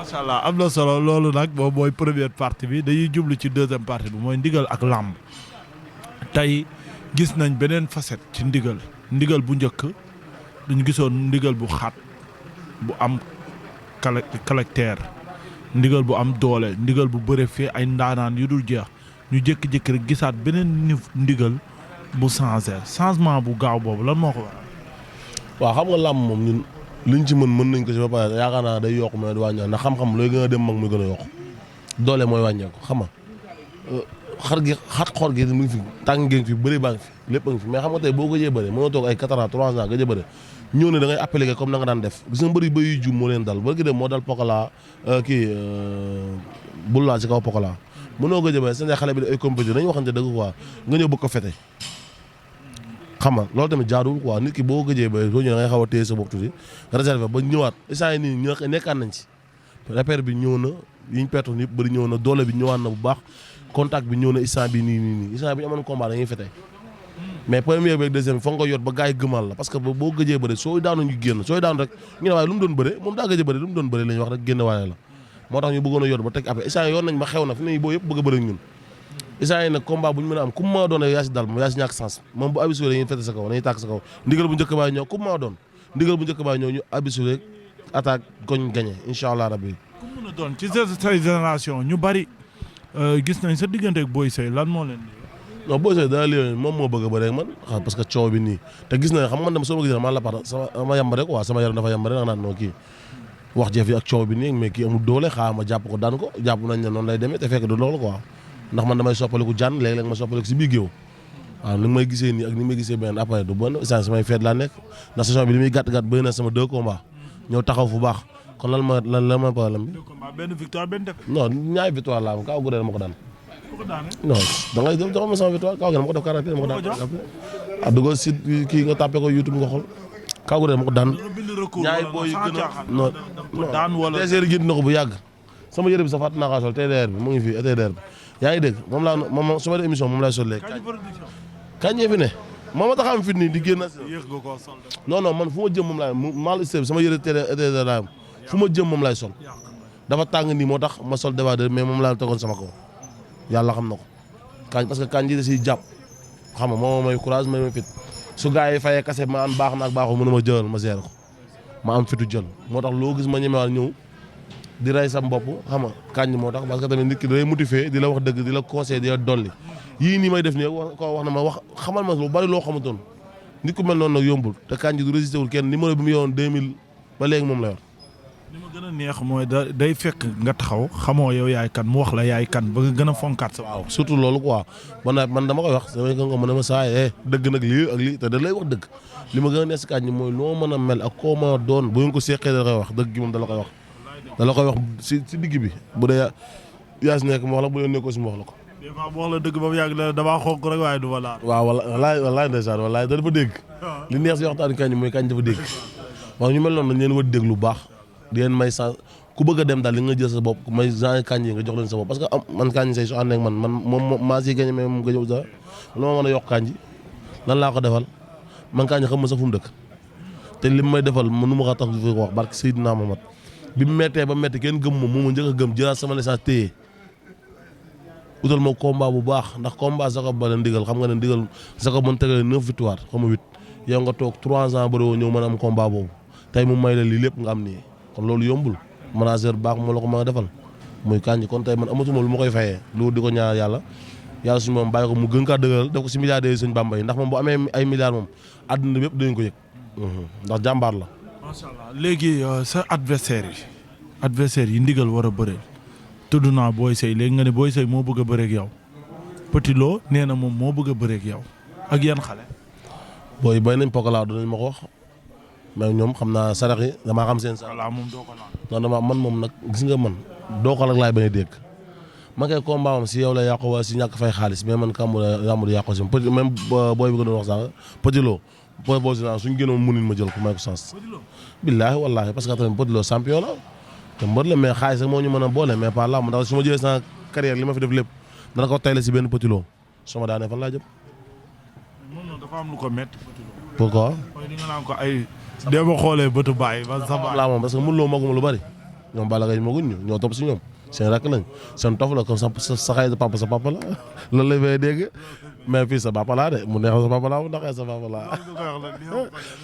macha allah am na solo loolu nag moom mooy première partie bi dañuy jublu ci deuxième partie bi mooy ndigal ak làmb tey gis nañ beneen facette ci ndigal bu njëkk duñu gisoon ndigal bu xaat bu am caractère ndigal bu am doole ndigal bu bëre fee ay ndaanaan yu dul jeex ñu jékki-jékki rek gisaat beneen ndigal bu changement bu gaaw boobu lan moo ko waral. waaw xam nga làmb moom ñun liñ ci mën nañ ko ci ba pare yaakaar naa day yokk mais du wàññeeku ndax xam-xam looy gën a dem mag muy gën a yokk doole mooy wàññeeku xam nga xar gi mu ngi fi tàng ngeen fi bëri baa ngi fi lépp a ngi fi mais xam nga tey boo gëjee bëri mënoo toog ay 4 ans 3 ans gëj a bëri ñëw ne da ngay appliquer comme na nga daan def gis nga mbëri ba yu jum moo leen dal ba gi dem moo dal Pokola bul laa ci kaw Pokola mënoo gëj a bëri seen xale bi ay compétition dañu waxante dëgg quoi nga ñëw bëgg ko fete xam nga loolu tamit jaaduwul quoi nit ki boo gëjee bëri soo ñëwee da ngay xaw a téye sa bopp tuuti réservé ba ñëwaat instant yi nii nekkaan nañ ci repère bi ñëw na yiñ pertoon yëpp bëri ñëw na doole bi ñëwaat na bu baax contact bi ñëw na instant bi nii instant bi ñu amoon combat dañuy fete mais première bi ak deuxième bi foog nga yot ba gars yi gëmal la parce que boo gëjee bëri sooy daanu ñu génn sooy daanu rek ñu ne waaye lu mu doon bëre moom daa gëj a bëri lu mu doon bëri la ñu wax rek génn waale la moo tax ñu bëggoon a yot ba teg après instant yoon nañ ba xew na fi ne boo yëpp bëgg a bëri ñun instant yi nag combat bu ñu mën a am ku ma doon yaa si dal moom yaa si ñàkk sens moom bu abisule dañuy fete sa kaw dañuy tàkk sa kaw ndigal bu njëkk baay ñëw ku ma doon ndigal bu njëkk baay ñëw ñu abisule attaque koñ gagné incha allah rabbi ku mën a doon ci sa génération ñu bari gis nañ sa diggante ak Boy Seye lan moo leen non Boy Seye dana lii moom moo bëgg a bëre ak man parce que coow bi nii te gis na xam nga man dama soo ma gisee man la part sama yamba rek waaw sama yaram dafa yamba rek nga naan non kii wax jëf yi ak coow bi nii mais kii amul doole xaaral ma jàpp ko daan ko jàpp nañ ne noonu lay demee te fekk du loolu quoi ndax man damay soppaliku jànn léeg-léeg ma soppaliku si biir géew waaw ni may gisee nii ak ni may gisee benn après du bon essence samay feet laa nekk ndax saison bi li muy gàtt-gàtt bëri na sama 2 combats ñëw taxaw fu baax kon lan ma problème bi. benn victoire benn défaite. non ñaari victoire laa am kaw gu dee ma ko daan. non da ngay dem jox ma sama victoire kaw gi ma ko def 40 ma ko daan. ah dugal si kii nga tàppee ko YouTube nga xool kaw gu dee ma ko daan. ñaari booy yi gën a non non TCR gi na ko bu yàgg. sama yëre bi sa fàtt naa kaa sol TDR bi mu ngi fi TDR bi yaa ngi dégg moom su ma def émission moom lay sol léegi. kañ fi ne moom ma tax am fit nii di génn. non non man fu ma jëm moom laay mal sama yëre TDR laay am fu ma jëm moom laay sol dafa tàng nii moo tax ma sol débardeur mais moom laa tegoon sama kaw yàlla xam na ko kañ parce que kañ ji da siy jàpp xam nga moom may courage may fit su gars yi fayee kase ma am baax na ak baaxul mën na ma jëlal ma gérer ko ma am fitu jël moo tax loo gis ma ñemewaat ñëw di rey sam bopp xam nga kañ moo tax parce que tamit nit ki da lay motiver di la wax dëgg di la conseiller di la dolli yii nii may def nii ko wax na ma wax xamal ma lu bari loo xamutoon nit ku mel noonu nag yombul te kañ ji du résister wul kenn numéro bi mu yowoon 2000 ba léegi moom la yor. li ma gën a neex mooy day fekk nga taxaw xamoo yow yaay kan mu wax la yaay kan ba nga gën a fonkaat sa. waaw surtout loolu quoi man dama koy wax damay gën ko mën a ma saa dëgg nag lii ak lii te da lay wax dëgg li ma gën a neex si kañ mooy loo mën a mel ak koo mën a doon bu ngeen ko seqee da la koy wax dëgg gi moom da la koy wax. da la koy wax si digg bi bu dee yaa si nekk mu wax la bu dee nekkoo si mu wax la ko. des fois mu wax la dëgg ba mu yàgg la damaa xonk rek waaye du ma laal. waaw walaay ndeysaan walaay da dafa dégg. li neex si waxtaan kañ mooy kañ dafa dégg. waaw ñu mel noonu dañ leen war a dégg lu baax di leen may sa ku bëgg a dem daal li nga jël sa bopp may genre kañ yi nga jox leen sa bopp parce que man kañ say su ànd ak man moom maa siy gañe mais moom nga ñëw sax lu ma mën a yokk kañ ji lan laa ko defal man kañ xam ma sax fu mu dëkk te li may defal mënu ma ko tax di ko wax barke Seydina Muhammad bi mu méttee ba métti kenn gëm moom moo ma njëkk a gëm jëlaat sama licence téye utal ma combat bu baax ndax combat Jacob ba la ndigal xam nga ne ndigal Jacob mën tegale 9 victoire xam nga 8 yow nga toog 3 ans bëri woo ñëw mën a am combat boobu tey mu may la lii lépp nga am nii kon loolu yombul manager baax moo la ko mën a defal muy Kandji kon tey man amatuma lu ma koy fayee lu di ko ñaar yàlla suñu moom bàyyi ko mu gën kaa dëgëral def ko si milliardaires yi sëñ Bamba yi ndax moom bu amee ay milliards moom àdduna bépp dañu ko yëg ndax jàmbaar la. macha allah léegi sa adversaire yi ndigal war a bëreel tudd naa Boy Seye léegi nga ne Boy Seye moo bëgg a bëreeg yow Petit Lo nee na moom moo bëgg a bëreeg yow ak yan xale. booy bay nañ Pokola dinañ ma ko wax mais ñoom xam naa sarax yi damaa xam seen. voilà moom doo ko naan. non man moom nag gis nga man doo ko rek laay bañ a dégg ma koy combat am si yow la yàqu wala si ñàkk fay xaalis mais man kàmbu la yàqu si petit même booy bi nga doon wax sax Petit Lo booy boo si naan suñ génnoon mënuñ ma jël ko may ko sens. billaahi wallaahi parce que tamit Petit Lo champion la te mbër la mais xaalis rek moo ñu mën a boole mais pas làmb ndax su ma jëlee sama carrière li ma fi def lépp dana ko tayle si benn Petit Lo su ma daanee fan laa jëm. moom dafa am lu ko métti Petit Lo. pourquoi. mooy li nga naan ko ay. dee ma xoolee bëtu bàyyi ba sa laa moom parce que mënuloo maguma lu bari ñoom Balla Gaye maguñ ñu ñoo topp si ñoom seen rakk lañ seen tof la comme sa xay sa papa la loolu lay fay dégg mais fii sa papa laa de mu neex sa papa laa mu naqee sa papa laa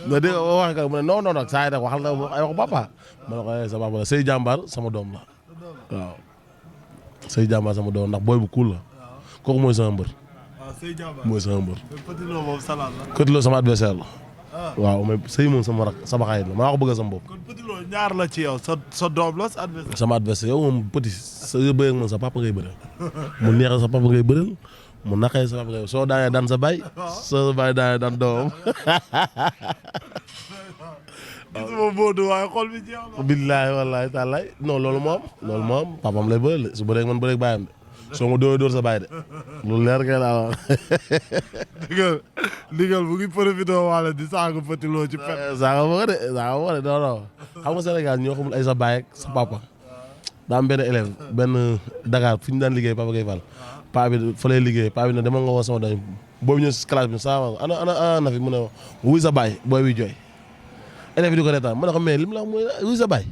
nga dégg wax ka mu ne non nag saa yi nag waxal na ay wax papa ma ne ko sa papa la Sey Jàmbaar sama doom la waaw Sey Jàmbaar sama doom ndax booy bu cool la kooku mooy sama mbër mooy sama mbër Petit Lo sama adversaire la waaw mais Sey moom sama rak sama xarit la maa ko bëgg sama bopp. kon Petit Lo ñaar la ci yow sa doom la sa adversaire. sama adversaire yow moom Petit sa bëre ak moom sa papa ngay bëreel mu neexee sa papa ngay bëreel mu naqee sa papa ngay soo daanee daan sa baay soo baay daanee daan doomam. gisuma Modou waaye xol bi jeex na. billaahi wallaahi taalaay non loolu moo am papam lay bëreel de su bëree man bëree baayam de soo ma dóor sa baay de lu leer kay laa wax. ndigal bu ngi profité waale di saaga Petit Lo ci pet. saaga ma ko de non xam nga Sénégal ñoo xamul ay sa baay ak sa papa daa am benn élève benn Dakar fi ñu daan liggéey Papa Gueye Fall paa bi fa lay liggéey paa bi ne dama nga woo sama dañ boobu ñëw si classe bi saa ana na fi mu ne wuy sa baay booy bi jooy élève di ko reetaan ma ne ko mais li mu la wax mooy wuy sa baay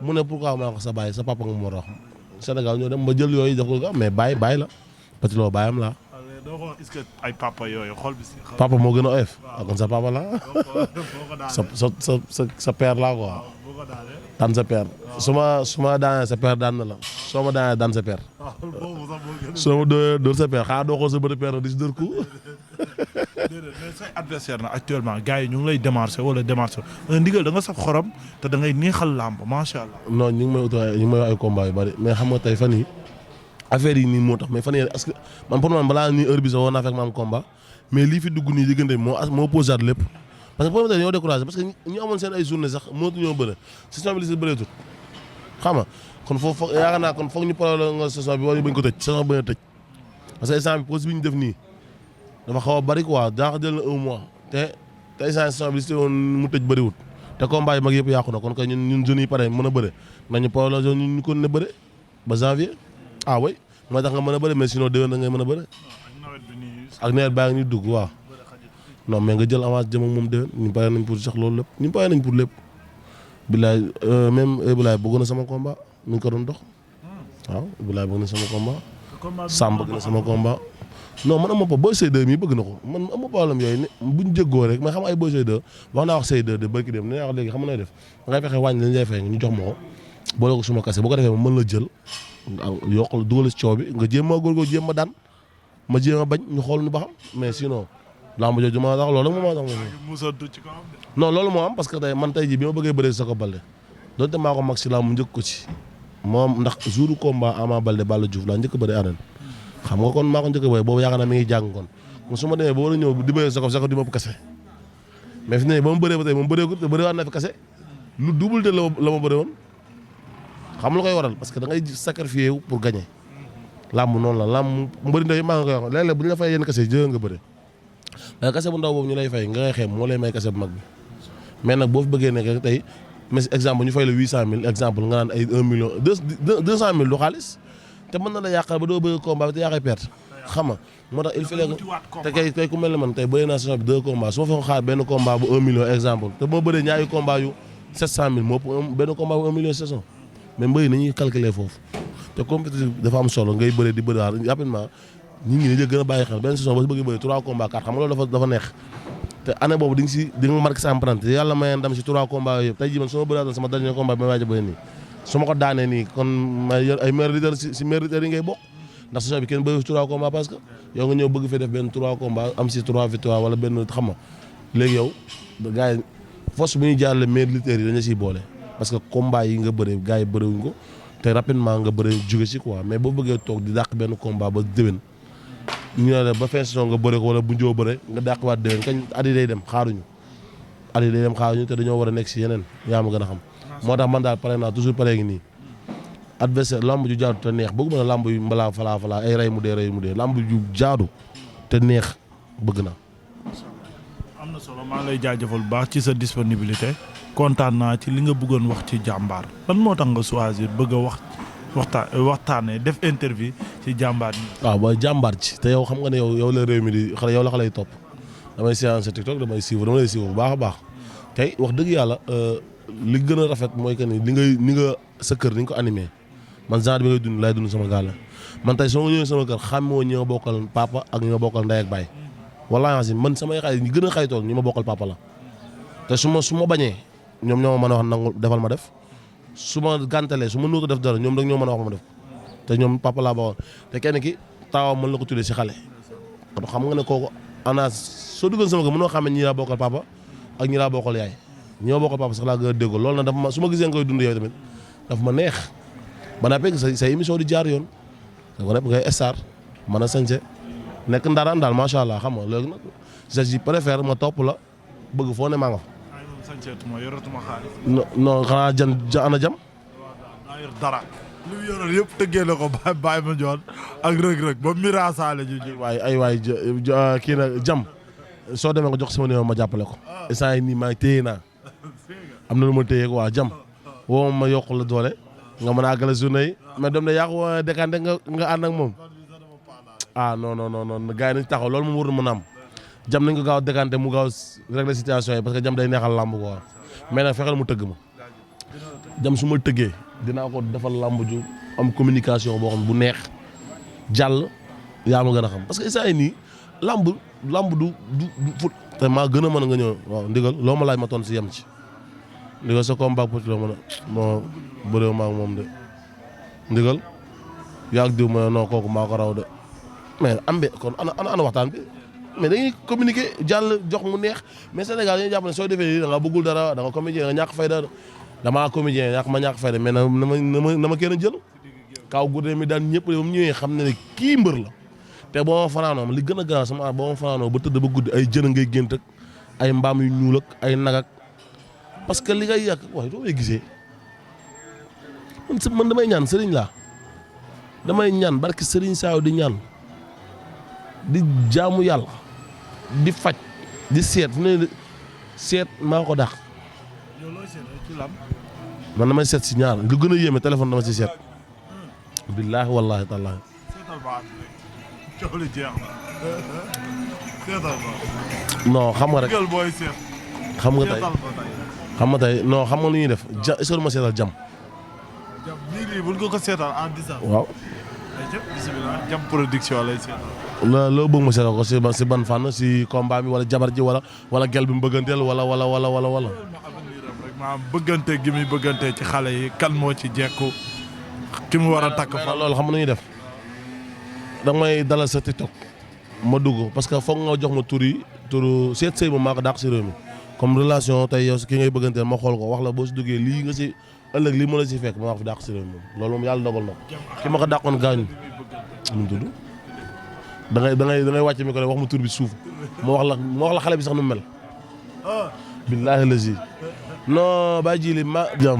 mu ne pourquoi ma ne ko sa baay sa papa nga moo wax Sénégal ñoo dem ma jël yooyu def ko mais baay la Petit Lo baayam la doo ko est-ce que ay papa yooyu xol bi si. papa moo gën a oyof kon sa papa la sa père la quoi daan sa père su ma daanee sa père daan na la soo ma daanee daan sa père soo ma dóor sa père xanaa doo xool sa bëri père di si dóor ko. mais say adversaire na actuellement gars yi ñu ngi lay démarché wala démarché ndigal da nga saf xorom te da ngay neexal làmb macha allah. non ñu ngi may ay combat yu bari mais xam nga tey fan yi affaire yi nii moo tax mais fan yii est-ce que man pour man balaa nii heure bi sax war naa fekk ma am combat mais lii fi dugg nii diggante moo posé lépp parce que promoteur ñoo découragé parce que ñu amoon seen ay journée sax mënatu ñoo bëre saison bi li si bëreetul xam nga kon foofu yaakaar naa kon foog ñu prolongé nga saison bi wala ñu bañ ko tëj saison bi bañ a tëj parce que instant bi pause bi ñu def nii dafa xaw a bari quoi daa jël na un mois te instant saison bi li si woon mu tëj bëriwul te combat yi mag yëpp yàqu na kon kay ñun jeunes yi pare mën a bëre nañu prolongé ñu kon ne bëre ba janvier ah oui moo tax nga mën a bëre mais sinon déwén da ngay mën a bëre ak nawet baa ngi ñuy dugg waaw non mais nga jël avance jëm ak moom déwén ñu pare nañ pour sax loolu lépp ñu pare nañ pour lépp bilaay même bilaay bëgg na sama combat mi ngi ko doon dox waaw bilaay bëgg na sama combat Sam bëgg na sama combat non man ama pa Boy Seye 2 mi bëgg na ko man ama problème yooyu ne buñ jéggoo rek mais xam ay Boy Seye 2 wax naa wax Seye 2 de bërki dem ne wax léegi xam nga nooy def da ngay fexe wàññi lañ lay fay ñu jox ma ko boole ko suma kase bu ko defee ma mën la jël yokkal dugal ci coow bi nga jéem a góorgóorlu jéem a daan ma jéem a bañ ñu xool ñu ba xam mais sinon lamb jooju ma tax loolu moo tax non loolu moo am parce que tey man tey jii bi ma bëggee bëree Soko Baldé doonte maa ko mag si lamb njëkk ko ci moom ndax jour combat Ama Baldé Balla Diouf laa njëkk bëri arène xam nga kon maa ko njëkk bëri boobu yaakaar naa mi ngi jàng kon su ma demee ba war a ñëw di bëree Soko di ma kase mais fi ne ba ma bëree ba tey moom bëree ko te bëri waat na fi kase lu double te la ma bëree woon xam lu koy waral parce que da ngay sacrifier wu pour gagner làmb noonu la làmb mbëri ndaw yi maa ngi koy wax léeg-léeg bu ñu la fay yenn kase jël nga bëre mais kase bu ndaw boobu ñu lay fay nga koy xeeb moo lay may kase bu mag bi mais nag boo fi bëggee nekk tey mais exemple ñu fay la 800000 exemple nga naan ay 1 million 200000 du xaalis te mën na la yàqal ba doo bëgg combat bi te yaa koy perte xam nga moo tax il faut que te kay ku mel ne man tey bëri naa saison bi 2 combats su ma fa xaar benn combat bu 1 million exemple te moo bëree ñaari combat yu 700000 moo benn combat bu 1 million saison mais mbëri nañuy calculer foofu te compétition dafa am solo ngay bëre di bëri waat rapidement nit ñi dañuy gën a bàyyi xel benn saison ba si bëgg bëri 3 combats 4 xam nga loolu dafa neex te année boobu di nga marqué sa empreinte yàlla mayeen ndam si 3 combats yooyu yëpp tey jii man su ma bëri sama dernier combat bi may waaj a bëri nii su ma ko daanee nii kon may ay meilleurs leaders si meilleurs leaders yi ngay bokk ndax saison bi kenn bëri si 3 combats parce que yow nga ñëw bëgg fee def benn 3 combats am si 3 victoires wala benn xam nga léegi yow gars yi force bu ñuy jaarale meilleurs leaders yi dañu siy boole parce que combat yi nga bëre gars yi bëriwuñ ko te rapidement nga bëre jóge si quoi mais boo bëggee toog di dàq benn combat ba déwén ñu ne la ba fin saison nga bëre ko wala bu njoo bëre nga dàq waat déwén kañ at yi day dem xaaruñu te dañoo war a nekk si yeneen yaa ma gën a xam moo tax man daal pare naa toujours pare ngi nii adversaire lamb ju jaadu te neex bëgg na lamb yu mbalaa falaa ay rey mu dee lamb ju jaadu te neex bëgg naa. am na solo maa lay jaajëfal bu baax ci sa disponibilité kontaan naa ci li nga bëggoon wax ci jàmbaar lan moo tax nga choisir bëgg a waxtaanee def interview ci jàmbaar ñi. waaw mooy jàmbaar ci te yow xam nga ne yow la réew mi di xale yow la xale yi topp damay séance TikTok dama lay suivre bu baax a baax tey wax dëgg yàlla li gën a rafet mooy que ni nga sa kër ni nga ko animé man genre bi ngay dund laay dund sama gaal man tey soo ñëwee sama kër xàmmoo ñi nga bokkal papa ak ñi nga bokkal ndey ak baay wallaahi man samay xarit ñi gën a xaytool ñi ma bokkal papa la te su ma bañee ñoom ñoo ma mën a wax nangu defal ma def su ma gàntalee su ma nuuta def dara ñoom rek ñoo mën a wax ma def te ñoom papa laa bokkoon te kenn ki taawam mën la ko tuddee si xale kon xam nga ne kooku ana soo duggoon sama kër mënoo xam ne ñii laa bokkal papa ak ñi laa bokkal yaay ñi ma bokkal papa sax laa gën a déggoo loolu nag dafa ma su ma gisee nga koy dund yow tamit dafa ma neex ba naa fekk say émission di jaar yoon da ko def ngay star mën a sañse nekk ndaraan daal macha allah xam nga léegi nag je préfère ma topp la bëgg foo ne maa nga fa. non xanaa ana jam. dara li mu yoroon yëpp tëggee na ko Baye Mandione ak rëg-rëg ba miraasaale ju ay waay kii na jam soo demee nga jox sama numéro ma jàppale ko instant yi nii maa ngi téye naa am na lu ma téye ko waa jam woo ma yokk la doole nga mën a àggale journée yi mais dem na yàqu dékante nga ànd ak moom ah non gars yi nañ taxaw loolu moom war na mën a am jam nañ ko gaaw dékante mu gaaw régler situation yi parce que jam day neexal làmb quoi mais nag fexeel mu tëgg ma jam su ma tëggee dinaa ko defal làmb ju am communication boo xam bu neex jàll yaa ma gën a xam parce que instant yii nii làmb du fut te maa gën a mën a nga ñëw waaw ndigal loo ma laaj ma toon si yem ci ndigal sa combat pour loo mën a moo bëréew maa moom de ndigal yaag diw ma non kooku maa ko raw de mais am be kon ana waxtaan bi mais dañuy communiquer jàll jox mu neex mais Sénégal dañuy jàpp ne soo defee nii da nga bëggul dara da nga comédien nga ñàkk fayda damaa comédien ñàkk fayda mais na ma kenn jël kaw gudde mi daan ñëpp ba mu ñëwee xam ne kii mbër la te boo ma fanaanoo li gën a gaaw sama boo ma fanaanoo ba tëdd ba guddi ay jën ngay gént ak ay mbaam yu ñuul ak ay nag ak parce que li ngay yàq waaye doo may gisee man damay ñaan sëriñ laa damay ñaan barki sëriñ saaw di ñaan di jaamu yàlla di faj di seet fu ne seet maa ko dàq man damay seet si ñaar lu gën a yéeme téléphone dama si seet billaahi wallaahi tallaahi non xam nga rek xam nga tey non xam nga lu ñuy def est-ce que ma seetal jam buñ ko seetal en distance waaw jam production lay seetal loo bëgg ma seetal ko si ban fànn si combat bi wala jabar ji wala gel bi mu bëgganteel wala maanaam bëggante gi muy bëggante ci xale yi kan moo ci jekku ki mu war a takk fa loolu xam nga nu ñuy def da may dalal sa TikTok ma dugg parce que foog nga jox ma turu seet sëy moom maa ko dàq si réew mi comme relation tey yow ki ngay bëgganteel ma xool ko wax la boo si duggee lii nga si ëllëg lii ma la si fekk ma wax fi dàq si réew mi moom loolu moom yàlla dogal na ko ki ma ko dàqoon gaañu nu mu tudd da ngay wàcc mi ko wax ma tur bi suuf ma wax la xale bi sax nu mu mel billaahi la si non bàyyi ji li ma jam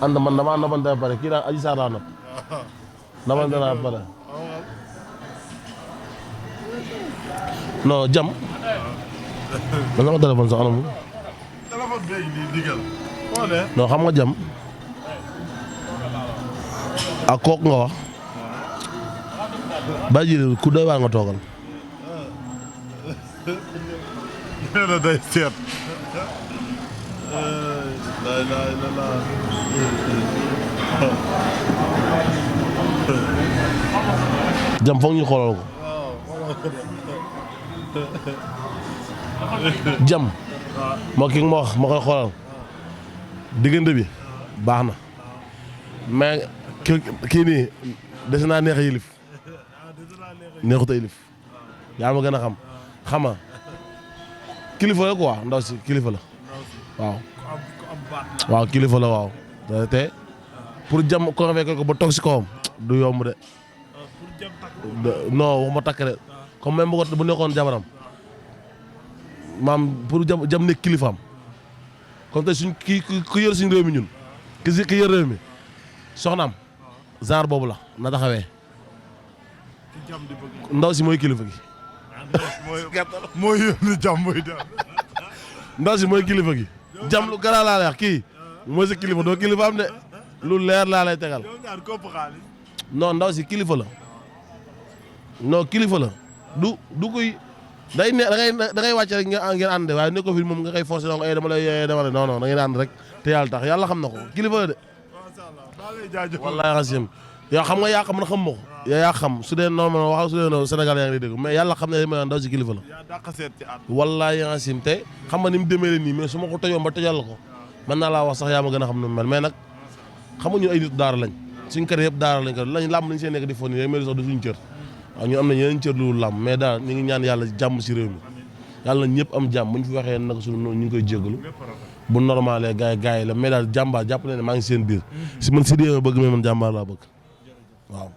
ànd man damaa nobante ba pare kii daan aji saar laa nopp nobante naa ba pare non jam man sama téléphone sax anamu non xam nga jam ak kook nga wax bàyyi ji li ku doy waar nga toogal nee day seet jam foog ñu xoolal ko jam moo ki ma wax ma koy xoolal diggante bi baax na mais kii nii des naa neex a yilif neexut a yilif yaa ma gën a xama kilifa la quoi ndaw si kilifa la waaw kilifa la waaw te pour jam convaincre ko ba toog si kawam du yomb de non waxuma takk de comme même bu nekkoon jabaram maam pour jam nekk kilifaam comme tey suñ ki yor suñ réew mi ñun ki yor réew mi soxnaam genre boobu la na taxawee ndaw si mooy kilifa gi mooy yónni jam mooy dem ndaw si mooy kilifa gi jam lu gara laa lay wax kii mooy sa kilifa doo kilifa am de lu leer laa lay tegal non ndaw si kilifa la non kilifa la du koy day ne da ngay wàcc rek ngeen ànd waaye ne ko fi moom nga koy forcé donc dama lay non da ngeen ànd rek te yàlla tax yàlla xam na ko kilifa la de. wallaahi xasim yow xam nga yaa xam man xam ma ko. yaa xam su dee normal wax su dee noonu Sénégal yaa ngi dégg mais yàlla xam ne ma ndaw si kilifa la. wallaahi xasim te xam nga ni mu demee nii mais su ma ko tojoon ba tojal la ko mën naa laa wax sax yaa ma gën a xam nu mu mel mais nag xam nga ñun ay nit daara lañ suñ kër yëpp daara lañ ko lañ làmb lañ seen nekk di fon nii mais sax du suñ cër waaw ñun am na yeneen cër lu làmb mais daal ñu ngi ñaan yàlla jàmm si réew mi yàlla ñëpp am jàmm bu ñu fi waxee nag suñu noonu ñu ngi koy jégalu bu normalé gars yi la mais daal jàmbaar jàpp ne maa ngi seen biir si man si dee bëgg mais man jàmbaar laa bëgg waaw